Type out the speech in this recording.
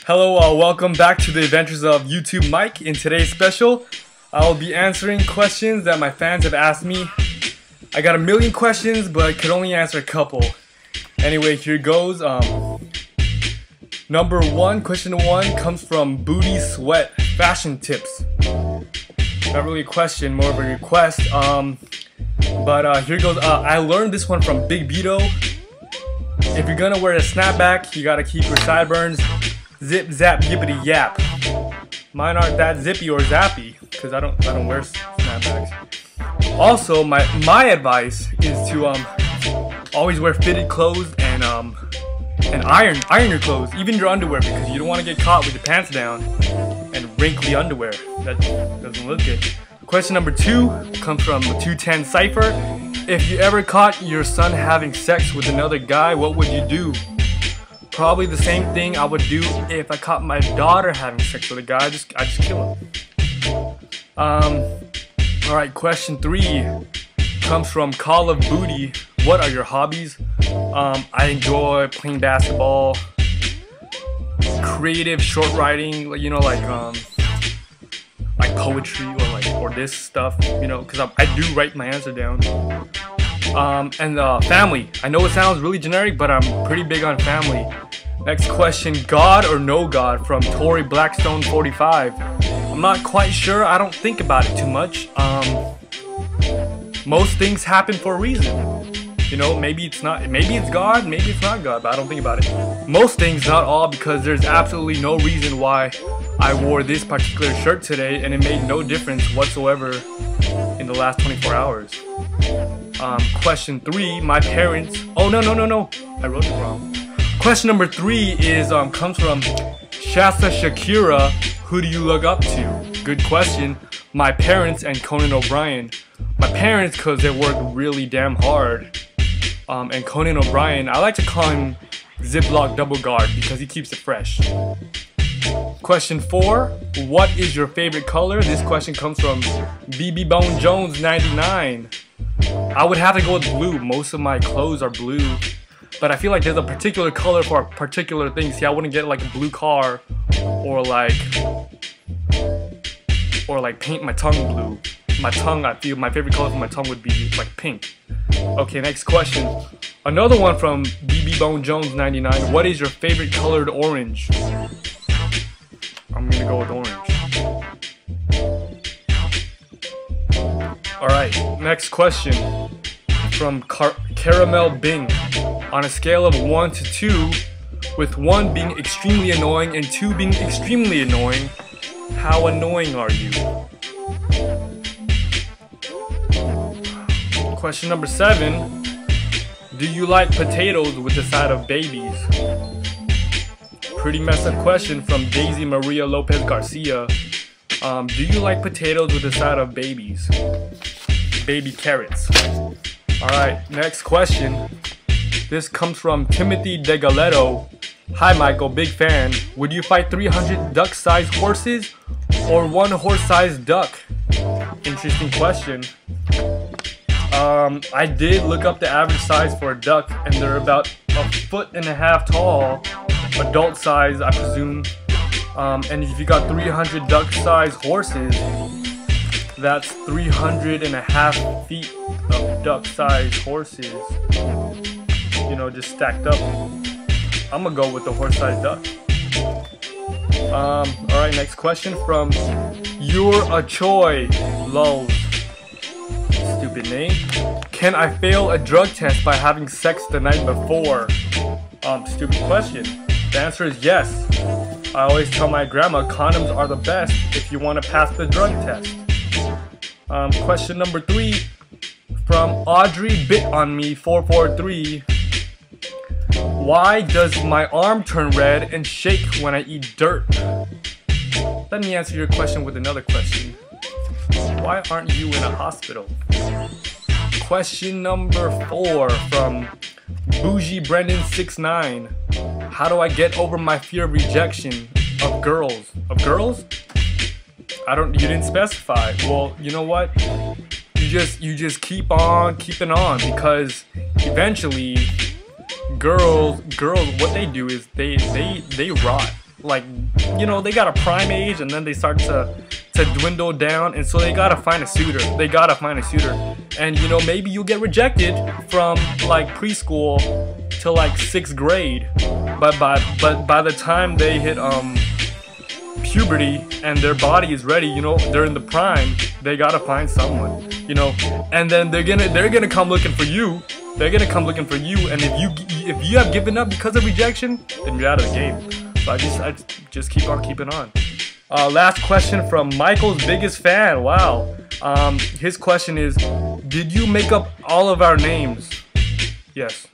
Hello, welcome back to the adventures of YouTube Mike. In today's special, I will be answering questions that my fans have asked me. I got a million questions, but I could only answer a couple. Anyway, here goes. Question number one comes from Booty Sweat Fashion Tips. Not really a question, more of a request. But here goes. I learned this one from Big Beto. If you're gonna wear a snapback, you gotta keep your sideburns zip, zap, yippity yap. Mine aren't that zippy or zappy because I don't wear snapbacks. Also, my advice is to always wear fitted clothes and iron your clothes, even your underwear, because you don't want to get caught with your pants down and wrinkly underwear. That doesn't look good. Question number 2 comes from 210 Cypher. If you ever caught your son having sex with another guy, what would you do? Probably the same thing I would do if I caught my daughter having sex with a guy. I just kill him. Alright, question 3 comes from Call of Booty. What are your hobbies? I enjoy playing basketball, creative short writing, like poetry or this stuff, because I do write my answer down. And family. I know it sounds really generic, but I'm pretty big on family. Next question, God or no God, from Tory Blackstone 45. I'm not quite sure. I don't think about it too much. Most things happen for a reason. Maybe it's God, maybe it's not God, but I don't think about it. Most things, not all, because there's absolutely no reason why I wore this particular shirt today, and it made no difference whatsoever in the last 24 hours. Question 3, my parents. Oh, no. I wrote it wrong. Question number 3 is comes from Shasta Shakira. Who do you look up to? Good question. My parents and Conan O'Brien. My parents, because they work really damn hard. And Conan O'Brien, I like to call him Ziploc Double Guard because he keeps it fresh. Question 4, what is your favorite color? This question comes from BB Bone Jones 99. I would have to go with blue. Most of my clothes are blue, but I feel like there's a particular color for a particular thing. See, I wouldn't get like a blue car or like paint my tongue blue. My tongue, I feel my favorite color for my tongue would be like pink. Okay, next question. Another one from BB Bone Jones 99. What is your favorite colored orange? I'm gonna go with orange. Alright, next question from Caramel Bing. On a scale of 1 to 2, with 1 being extremely annoying and 2 being extremely annoying, how annoying are you? Question number 7. Do you like potatoes with the side of babies? Pretty messed up question from Daisy Maria Lopez Garcia. Do you like potatoes with the side of babies? Baby carrots. Alright, next question. This comes from Timothy DeGaletto. Hi Michael, big fan. Would you fight 300 duck-sized horses or 1 horse-sized duck? Interesting question. I did look up the average size for a duck, and they're about 1.5 feet tall, adult size, I presume. And if you got 300 duck-sized horses, that's 3.5 feet of duck-sized horses. Just stacked up. I'm gonna go with the horse-sized duck. Alright, next question from You're a Choi. Lol. Stupid name. Can I fail a drug test by having sex the night before? Stupid question. The answer is yes. I always tell my grandma condoms are the best if you want to pass the drug test. Question number 3 from Audrey Bit on Me 443. Why does my arm turn red and shake when I eat dirt? Let me answer your question with another question. Why aren't you in a hospital? Question number 4 from Bougie Brendan 69. How do I get over my fear of rejection of girls? Of girls? You didn't specify. Well, you know what? You just keep on keeping on, because eventually girls, what they do is they rot. like, you know, they got a prime age and then they start to dwindle down, and so they gotta find a suitor. They gotta find a suitor. And you know, maybe you'll get rejected from like preschool to like 6th grade, but by the time they hit puberty and their body is ready, you know, they're in the prime, they gotta find someone, you know, and then they're gonna come looking for you. They're gonna come looking for you, and if you have given up because of rejection, then you're out of the game. So I just keep on keeping on. Last question from Michael's biggest fan. Wow. His question is, did you make up all of our names? Yes.